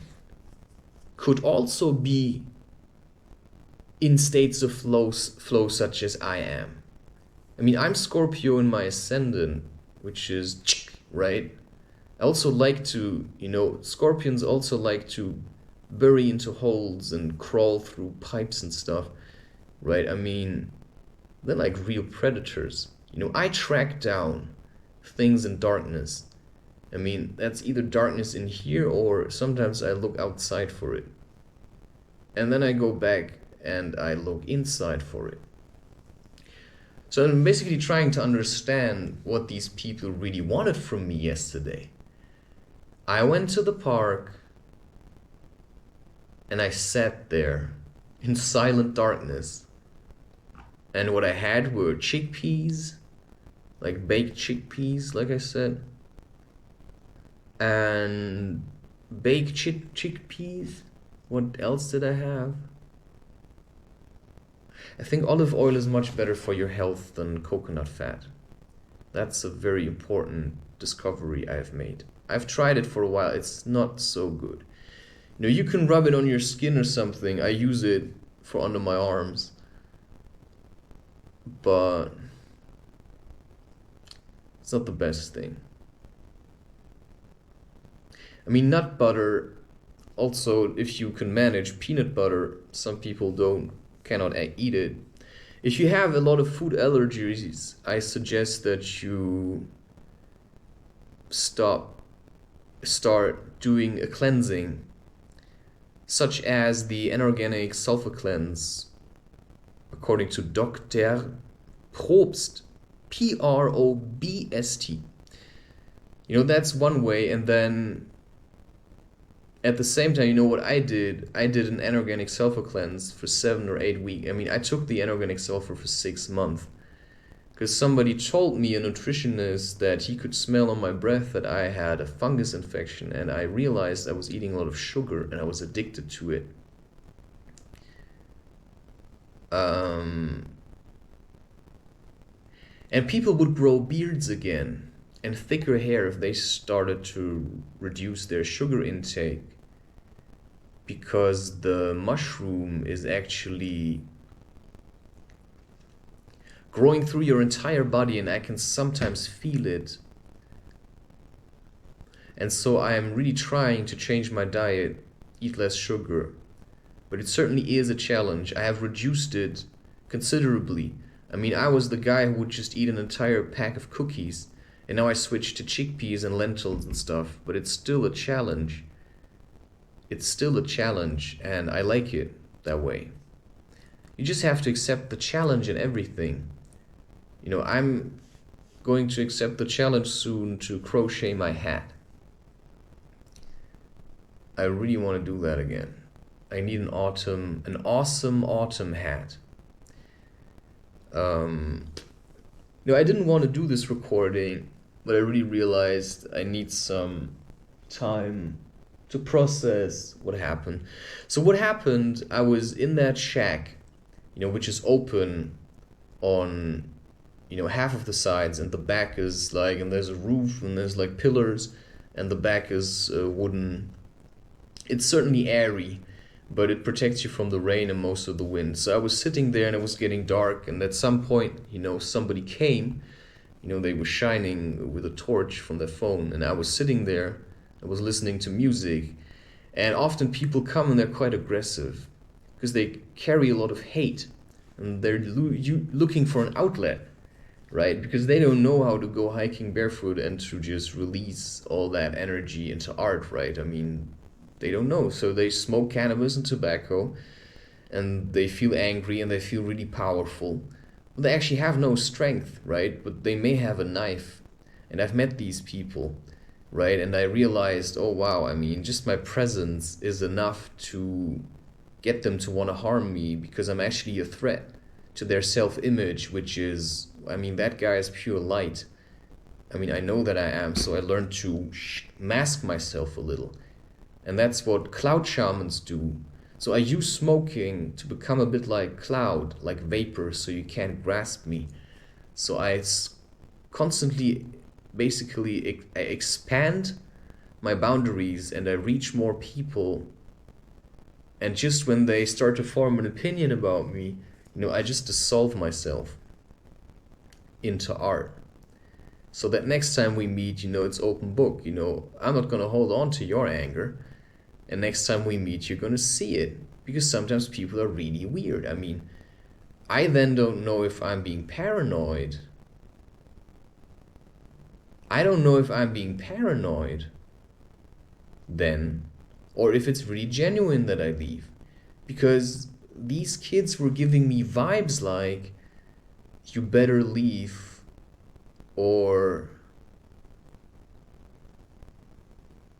could also be in states of flow such as I am. I mean, I'm Scorpio in my ascendant, which is, right? I also like to, Scorpions also like to bury into holes and crawl through pipes and stuff, right? I mean, they're like real predators. I track down things in darkness. I mean, that's either darkness in here or sometimes I look outside for it. And then I go back and I look inside for it. So I'm basically trying to understand what these people really wanted from me yesterday. I went to the park and I sat there in silent darkness. And what I had were chickpeas, like baked chickpeas, like I said. And baked chickpeas. What else did I have? I think olive oil is much better for your health than coconut fat. That's a very important discovery I've made. I've tried it for a while. It's not so good. You can rub it on your skin or something. I use it for under my arms. But it's not the best thing. I mean, nut butter, also, if you can manage peanut butter, some people cannot eat it. If you have a lot of food allergies, I suggest that you start doing a cleansing, such as the anorganic sulfur cleanse, according to Dr. Probst, Probst. That's one way. And then at the same time, what I did? I did an anorganic sulfur cleanse for 7 or 8 weeks. I mean, I took the anorganic sulfur for 6 months Because somebody told me, a nutritionist, that he could smell on my breath that I had a fungus infection, and I realized I was eating a lot of sugar and I was addicted to it. And people would grow beards again and thicker hair if they started to reduce their sugar intake, because the mushroom is actually growing through your entire body, and I can sometimes feel it. And so I am really trying to change my diet, eat less sugar, but it certainly is a challenge. I have reduced it considerably. I mean, I was the guy who would just eat an entire pack of cookies, and now I switched to chickpeas and lentils and stuff, but it's still a challenge. It's still a challenge, and I like it that way. You just have to accept the challenge in everything. You know, I'm going to accept the challenge soon to crochet my hat. I really want to do that again. I need an awesome autumn hat. No, I didn't want to do this recording, but I really realized I need some time to process what happened. So what happened, I was in that shack, you know, which is open on, you know, half of the sides, and the back is like, and there's a roof and there's like pillars, and the back is wooden. It's certainly airy, but it protects you from the rain and most of the wind. So I was sitting there and it was getting dark, and at some point, you know, somebody came, you know, they were shining with a torch from their phone, and I was sitting there, I was listening to music, and often people come and they're quite aggressive because they carry a lot of hate, and they're looking for an outlet, right? Because they don't know how to go hiking barefoot and to just release all that energy into art, right? I mean, they don't know. So they smoke cannabis and tobacco, and they feel angry and they feel really powerful. But they actually have no strength, right? But they may have a knife. And I've met these people, right? And I realized, oh wow, I mean, just my presence is enough to get them to want to harm me, because I'm actually a threat to their self-image, which is, I mean, that guy is pure light. I mean, I know that I am, so I learned to mask myself a little. And that's what cloud shamans do. So I use smoking to become a bit like cloud, like vapor, so you can't grasp me. So I constantly, basically, I expand my boundaries and I reach more people. And just when they start to form an opinion about me, you know, I just dissolve myself into art. So that next time we meet, you know, it's open book. You know, I'm not going to hold on to your anger. And next time we meet, you're going to see it. Because sometimes people are really weird. I mean, I then don't know if I'm being paranoid. I don't know if I'm being paranoid then, or if it's really genuine that I leave. Because these kids were giving me vibes like, you better leave, or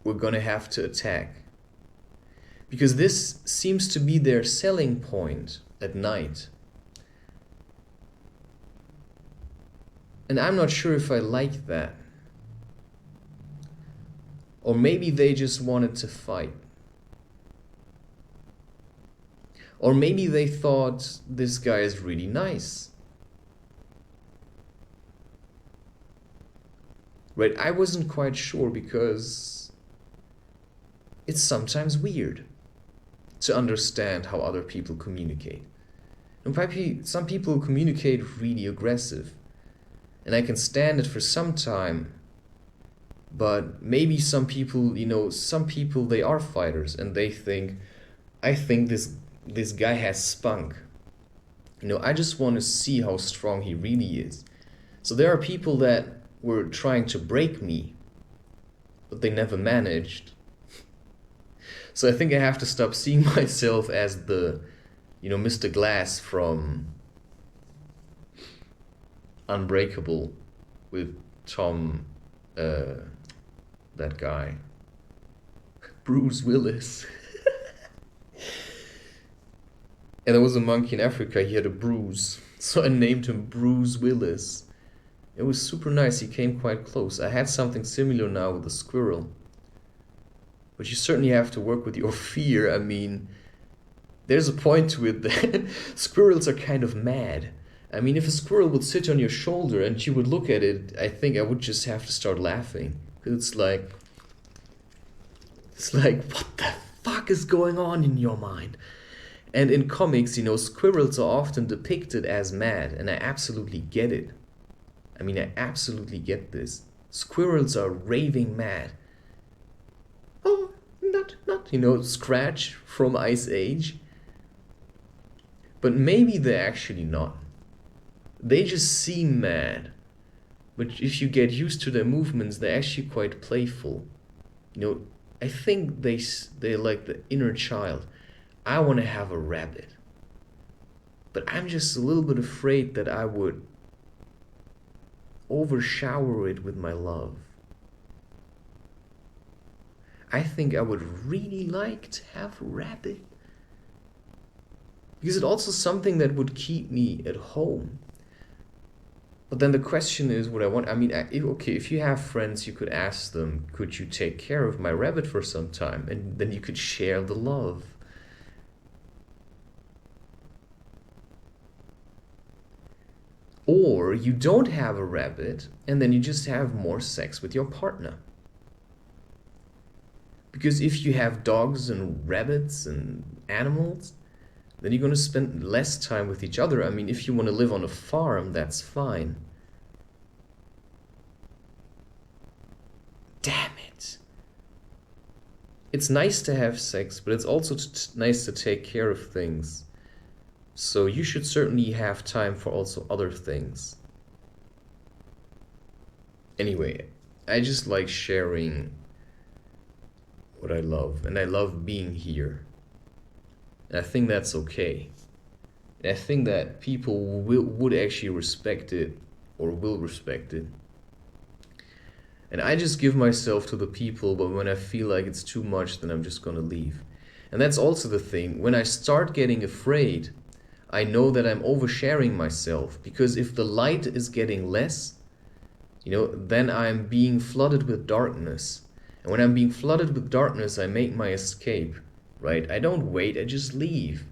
we're going to have to attack. Because this seems to be their selling point at night. And I'm not sure if I like that. Or maybe they just wanted to fight. Or maybe they thought this guy is really nice. Right? I wasn't quite sure, because it's sometimes weird to understand how other people communicate. And some people communicate really aggressive, and I can stand it for some time, but maybe some people, you know, some people, they are fighters, and they think, I think this guy has spunk. You know, I just want to see how strong he really is. So there are people that were trying to break me, but they never managed. So I think I have to stop seeing myself as the, you know, Mr. Glass from Unbreakable with Tom, that guy, Bruce Willis. And there was a monkey in Africa, he had a bruise. So I named him Bruce Willis. It was super nice. He came quite close. I had something similar now with the squirrel. But you certainly have to work with your fear. I mean, there's a point to it that squirrels are kind of mad. I mean, if a squirrel would sit on your shoulder and you would look at it, I think I would just have to start laughing. Because it's like, what the fuck is going on in your mind? And in comics, you know, squirrels are often depicted as mad, and I absolutely get it. I mean, I absolutely get this. Squirrels are raving mad. Oh, not, you know, Scratch from Ice Age. But maybe they're actually not. They just seem mad. But if you get used to their movements, they're actually quite playful. You know, I think they're like the inner child. I want to have a rabbit. But I'm just a little bit afraid that I would overshower it with my love. I think I would really like to have a rabbit. Because it's also something that would keep me at home. But then the question is, would I want... I mean, if you have friends, you could ask them, could you take care of my rabbit for some time? And then you could share the love. Or you don't have a rabbit, and then you just have more sex with your partner. Because if you have dogs and rabbits and animals, then you're going to spend less time with each other. I mean, if you want to live on a farm, that's fine. Damn it. It's nice to have sex, but it's also nice to take care of things. So you should certainly have time for also other things. Anyway, I just like sharing what I love, and I love being here. And I think that's okay. And I think that people would actually respect it, or will respect it. And I just give myself to the people, but when I feel like it's too much, then I'm just gonna leave. And that's also the thing. When I start getting afraid, I know that I'm oversharing myself, because if the light is getting less, you know, then I'm being flooded with darkness. And when I'm being flooded with darkness, I make my escape, right? I don't wait, I just leave.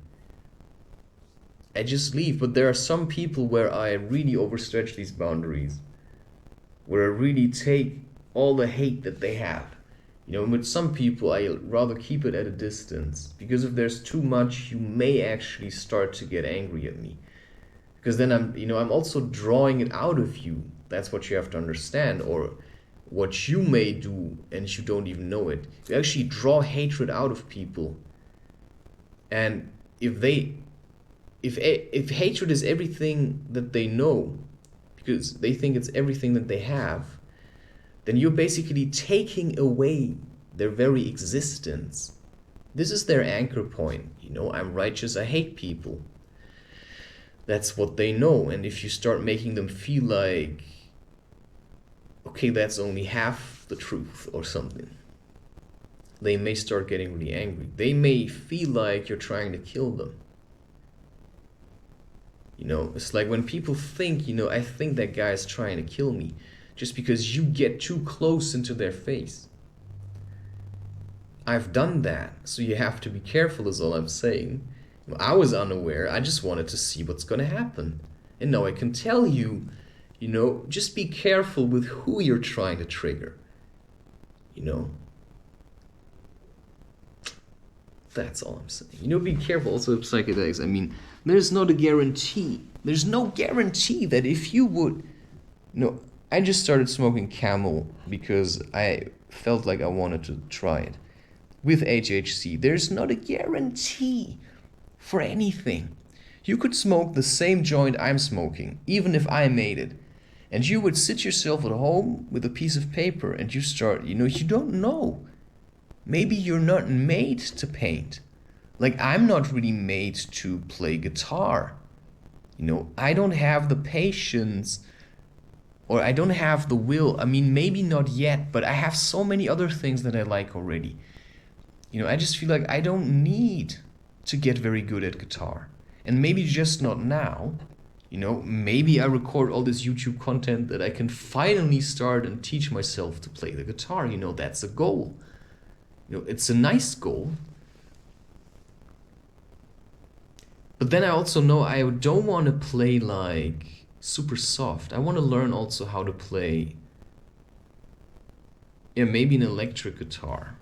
I just leave. But there are some people where I really overstretch these boundaries, where I really take all the hate that they have. You know, with some people, I rather keep it at a distance, because if there's too much, you may actually start to get angry at me. Because then I'm also drawing it out of you. That's what you have to understand, or what you may do and you don't even know it. You actually draw hatred out of people. And if hatred is everything that they know, because they think it's everything that they have, then you're basically taking away their very existence. This is their anchor point. You know, I'm righteous, I hate people. That's what they know. And if you start making them feel like, okay, that's only half the truth or something, they may start getting really angry. They may feel like you're trying to kill them. You know, it's like when people think, you know, I think that guy is trying to kill me, just because you get too close into their face. I've done that, so you have to be careful is all I'm saying. I was unaware, I just wanted to see what's gonna happen. And now I can tell you, you know, just be careful with who you're trying to trigger. You know? That's all I'm saying. You know, be careful also with psychedelics. I mean, there's not a guarantee. There's no guarantee that if you would... No, I just started smoking Camel because I felt like I wanted to try it. With HHC, there's not a guarantee for anything. You could smoke the same joint I'm smoking, even if I made it. And you would sit yourself at home with a piece of paper and you start, you know, you don't know. Maybe you're not made to paint. Like, I'm not really made to play guitar. You know, I don't have the patience, or I don't have the will. I mean, maybe not yet, but I have so many other things that I like already. You know, I just feel like I don't need to get very good at guitar. And maybe just not now. You know, maybe I record all this YouTube content that I can finally start and teach myself to play the guitar. You know, that's a goal. You know, it's a nice goal. But then I also know I don't want to play like super soft. I want to learn also how to play, yeah, maybe an electric guitar.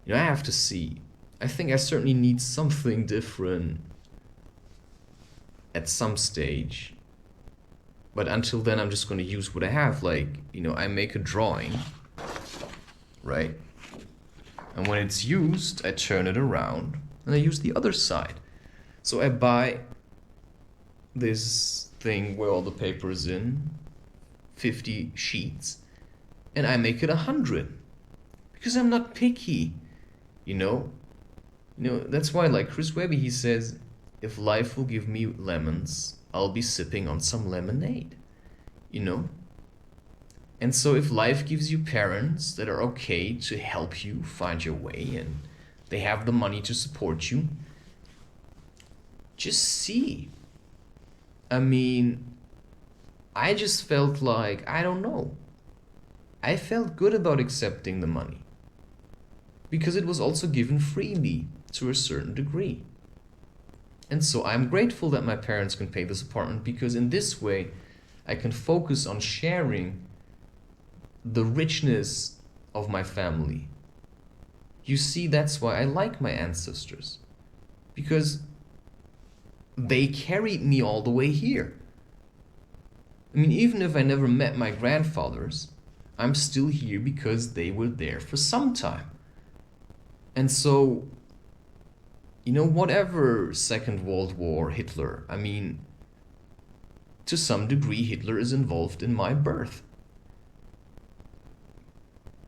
You know, I have to see. I think I certainly need something different at some stage. But until then, I'm just going to use what I have. Like, you know, I make a drawing, right? And when it's used, I turn it around and I use the other side. So I buy this thing where all the paper is in, 50 sheets, and I make it 100. Because I'm not picky, you know? You know, that's why, like Chris Webby, he says, if life will give me lemons, I'll be sipping on some lemonade, you know? And so if life gives you parents that are okay to help you find your way and they have the money to support you, just see. I mean, I just felt like, I don't know. I felt good about accepting the money because it was also given freely to a certain degree. And so I'm grateful that my parents can pay this apartment because in this way I can focus on sharing the richness of my family. You see, that's why I like my ancestors, because they carried me all the way here. I mean, even if I never met my grandfathers, I'm still here because they were there for some time. And so, you know, whatever Second World War, Hitler, I mean, to some degree, Hitler is involved in my birth.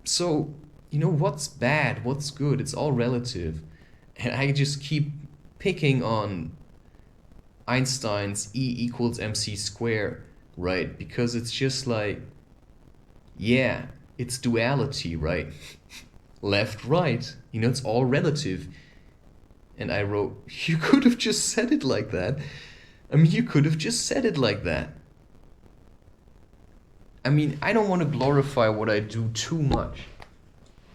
So, you know, what's bad, what's good, it's all relative. And I just keep picking on Einstein's E equals mc squared, right? Because it's just like, yeah, it's duality, right? Left, right, you know, it's all relative. And I wrote, you could have just said it like that. I mean, you could have just said it like that. I mean, I don't want to glorify what I do too much.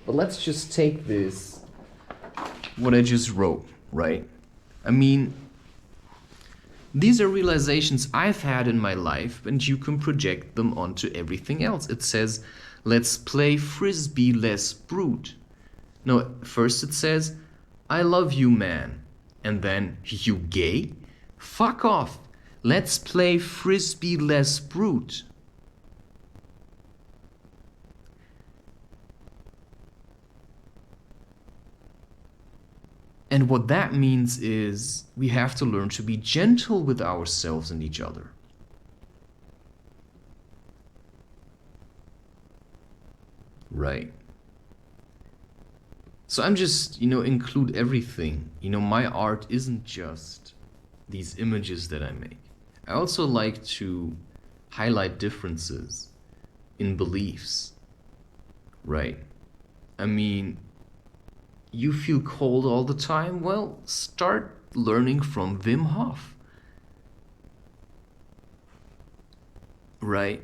But let's just take this, what I just wrote, right? I mean, these are realizations I've had in my life, and you can project them onto everything else. It says, let's play frisbee less brute. No, first it says, I love you, man. And then, you gay? Fuck off. Let's play frisbee less brute. And what that means is we have to learn to be gentle with ourselves and each other. Right. So I'm just, you know, include everything. You know, my art isn't just these images that I make. I also like to highlight differences in beliefs. Right. I mean, you feel cold all the time? Well, start learning from Wim Hof. Right?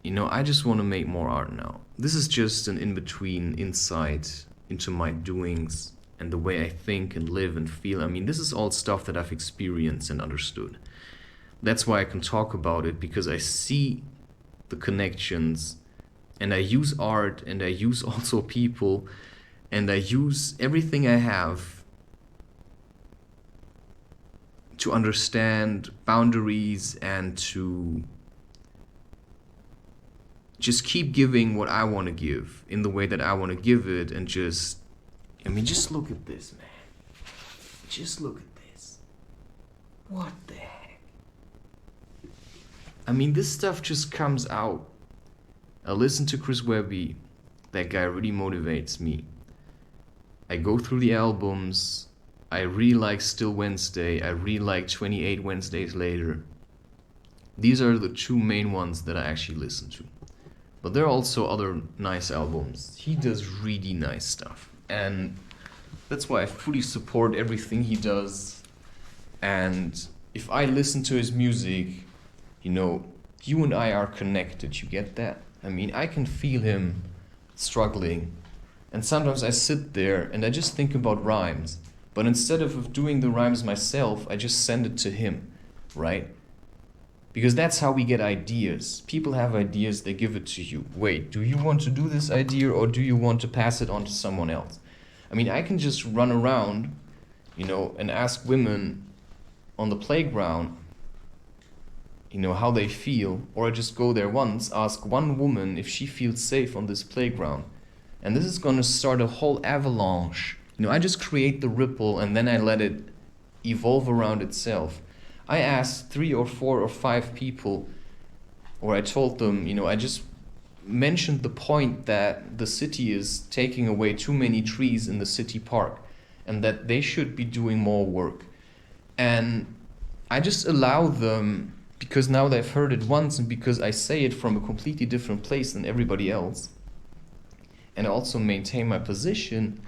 You know, I just want to make more art now. This is just an in-between insight into my doings and the way I think and live and feel. I mean, this is all stuff that I've experienced and understood. That's why I can talk about it, because I see the connections. And I use art, and I use also people, and I use everything I have to understand boundaries and to just keep giving what I want to give in the way that I want to give it. And just, I mean, just look at this, man. Just look at this. What the heck? I mean, this stuff just comes out. I listen to Chris Webby. That guy really motivates me. I go through the albums. I really like Still Wednesday. I really like 28 Wednesdays Later. These are the two main ones that I actually listen to. But there are also other nice albums. He does really nice stuff. And that's why I fully support everything he does. And if I listen to his music, you know, you and I are connected, you get that? I mean, I can feel him struggling. And sometimes I sit there and I just think about rhymes. But instead of doing the rhymes myself, I just send it to him, right? Because that's how we get ideas. People have ideas, they give it to you. Wait, do you want to do this idea or do you want to pass it on to someone else? I mean, I can just run around, you know, and ask women on the playground, you know, how they feel. Or I just go there once, ask one woman if she feels safe on this playground. And this is going to start a whole avalanche. You know, I just create the ripple and then I let it evolve around itself. I asked 3 or 4 or 5 people, or I told them, you know, I just mentioned the point that the city is taking away too many trees in the city park and that they should be doing more work. And I just allow them, because now they've heard it once and because I say it from a completely different place than everybody else, and I also maintain my position,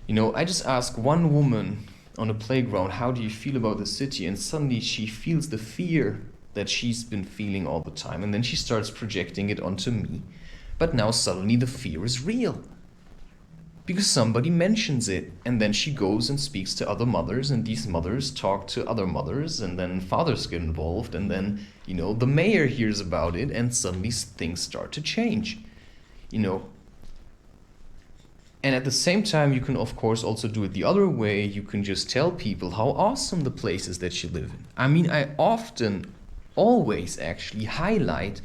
you know, I just ask one woman on a playground, how do you feel about the city? And suddenly she feels the fear that she's been feeling all the time. And then she starts projecting it onto me. But now suddenly the fear is real. Because somebody mentions it. And then she goes and speaks to other mothers. And these mothers talk to other mothers. And then fathers get involved. And then, you know, the mayor hears about it. And suddenly things start to change. You know. And at the same time, you can, of course, also do it the other way. You can just tell people how awesome the place is that you live in. I mean, I always actually highlight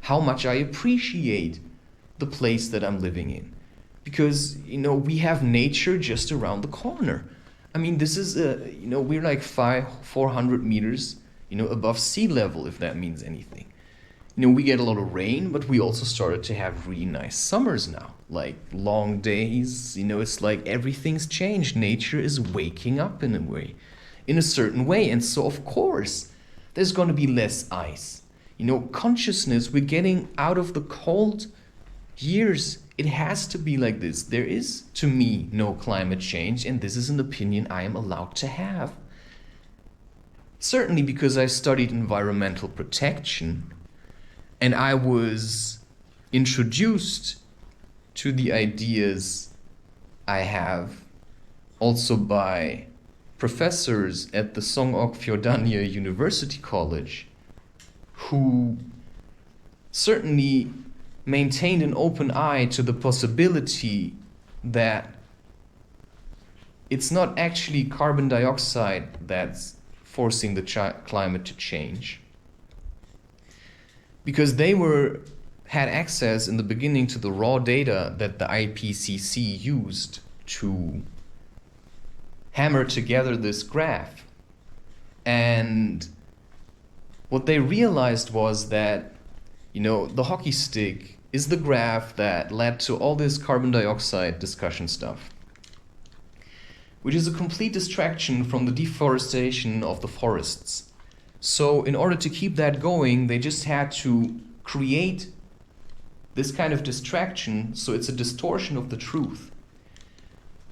how much I appreciate the place that I'm living in. Because, you know, we have nature just around the corner. I mean, this is, you know, we're like 400 meters, you know, above sea level, if that means anything. You know, we get a lot of rain, but we also started to have really nice summers now. Like long days, you know, it's like everything's changed. Nature is waking up in a way, in a certain way. And so, of course, there's going to be less ice. You know, consciousness, we're getting out of the cold years. It has to be like this. There is, to me, no climate change, and this is an opinion I am allowed to have. Certainly because I studied environmental protection, and I was introduced to the ideas I have also by professors at the Songok Fjordanya University College who certainly maintained an open eye to the possibility that it's not actually carbon dioxide that's forcing the climate to change. Because they had access in the beginning to the raw data that the IPCC used to hammer together this graph. And what they realized was that, you know, the hockey stick is the graph that led to all this carbon dioxide discussion stuff, which is a complete distraction from the deforestation of the forests. So in order to keep that going, they just had to create this kind of distraction, so it's a distortion of the truth.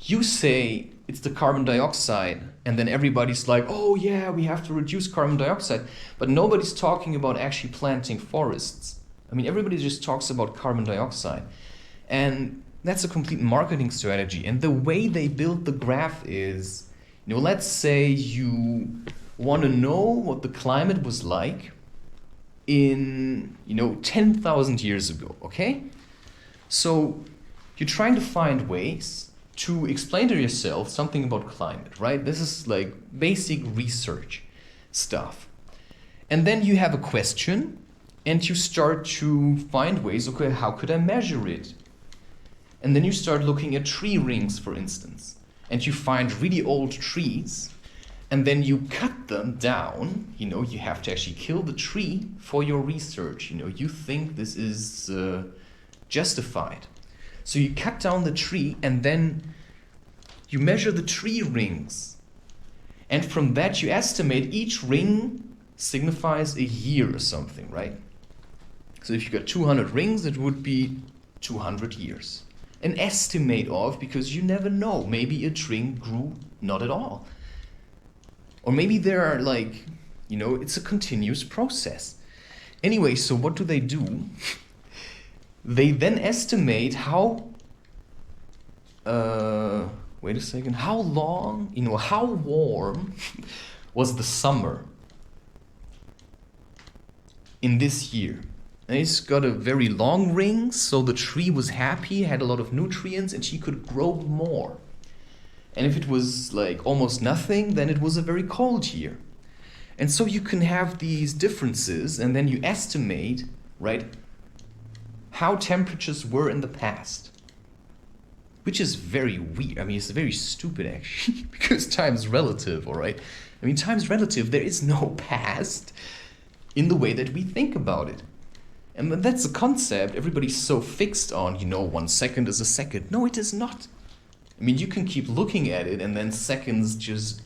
You say it's the carbon dioxide, and then everybody's like, oh yeah, we have to reduce carbon dioxide, but nobody's talking about actually planting forests. I mean, everybody just talks about carbon dioxide. And that's a complete marketing strategy. And the way they build the graph is, you know, let's say you want to know what the climate was like in, you know, 10,000 years ago, okay? So you're trying to find ways to explain to yourself something about climate, right? This is like basic research stuff. And then you have a question and you start to find ways, okay, how could I measure it? And then you start looking at tree rings, for instance, and you find really old trees, and then you cut them down. You know, you have to actually kill the tree for your research. You know, you think this is justified. So you cut down the tree and then you measure the tree rings. And from that you estimate each ring signifies a year or something, right? So if you got 200 rings, it would be 200 years. An estimate of, because you never know, maybe a tree grew not at all. Or maybe there are like, it's a continuous process. Anyway, so what do? They then estimate how, wait a second, how long, how warm was the summer in this year. And it's got a very long ring, so the tree was happy, had a lot of nutrients, and she could grow more. And if it was like almost nothing, then it was a very cold year. And so you can have these differences, and then you estimate, right, how temperatures were in the past. Which is very weird. I mean, it's very stupid actually, because time's relative, all right? I mean, time's relative. There is no past in the way that we think about it. And that's a concept everybody's so fixed on, 1 second is a second. No, it is not. I mean, you can keep looking at it and then seconds just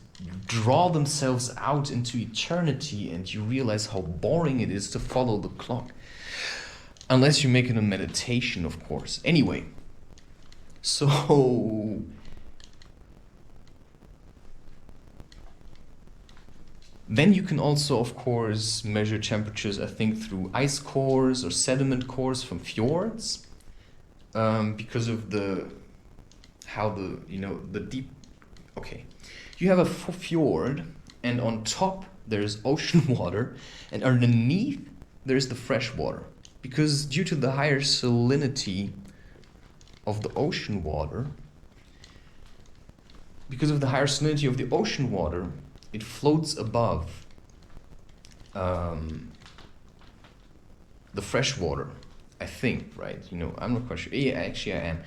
draw themselves out into eternity and you realize how boring it is to follow the clock. Unless you make it a meditation, of course. Anyway, so then you can also, of course, measure temperatures, I think, through ice cores or sediment cores from fjords, because of the deep. Okay, you have a fjord, and on top there's ocean water, and underneath there's the fresh water, because due to the higher salinity of the ocean water, it floats above the fresh water, I think, right? I'm not quite sure. Yeah, actually I am.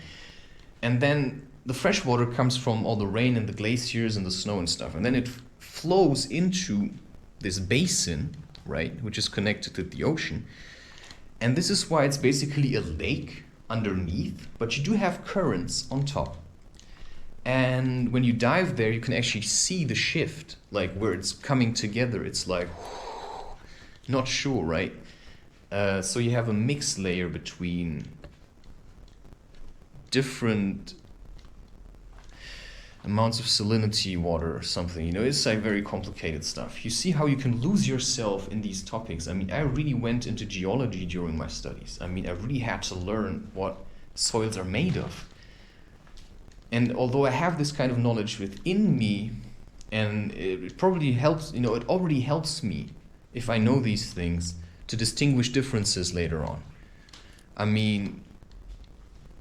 And then the fresh water comes from all the rain and the glaciers and the snow and stuff. And then it flows into this basin, right, which is connected to the ocean. And this is why it's basically a lake underneath, but you do have currents on top. And when you dive there, you can actually see the shift, like where it's coming together. It's like, not sure, right? So you have a mixed layer between different amounts of salinity water or something. It's like very complicated stuff. You see how you can lose yourself in these topics. I mean, I really went into geology during my studies. I mean, I really had to learn what soils are made of. And although I have this kind of knowledge within me, and it probably helps, it already helps me if I know these things to distinguish differences later on. I mean,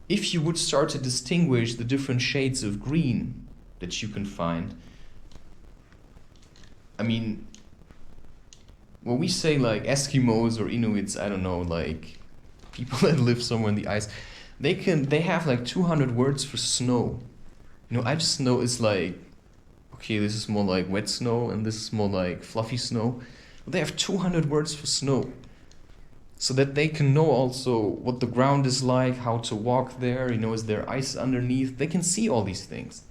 if you would start to distinguish the different shades of green that you can find, I mean, when we say like Eskimos or Inuits, I don't know, like people that live somewhere in the ice, they have like 200 words for snow. I just know it's like, okay, this is more like wet snow and this is more like fluffy snow. But they have 200 words for snow, so that they can know also what the ground is like, how to walk there, is there ice underneath? They can see all these things,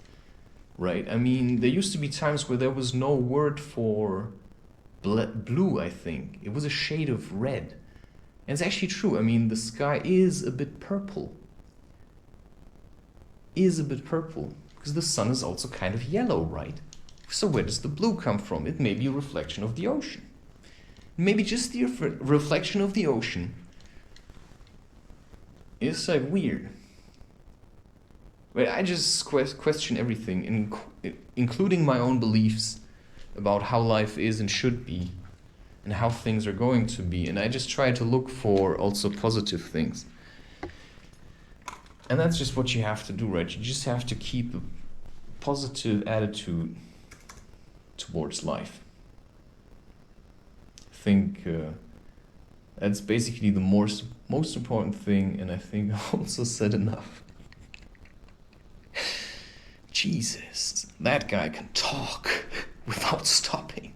right? I mean, there used to be times where there was no word for blue, I think. It was a shade of red. And it's actually true. I mean, the sky is a bit purple. Because the sun is also kind of yellow, right? So where does the blue come from? It may be a reflection of the ocean. Maybe just the reflection of the ocean is like weird. But I just question everything, including my own beliefs about how life is and should be, and how things are going to be. And I just try to look for also positive things. And that's just what you have to do, right? You just have to keep a positive attitude towards life. I think that's basically the most important thing, and I think I also said enough. Jesus, that guy can talk without stopping.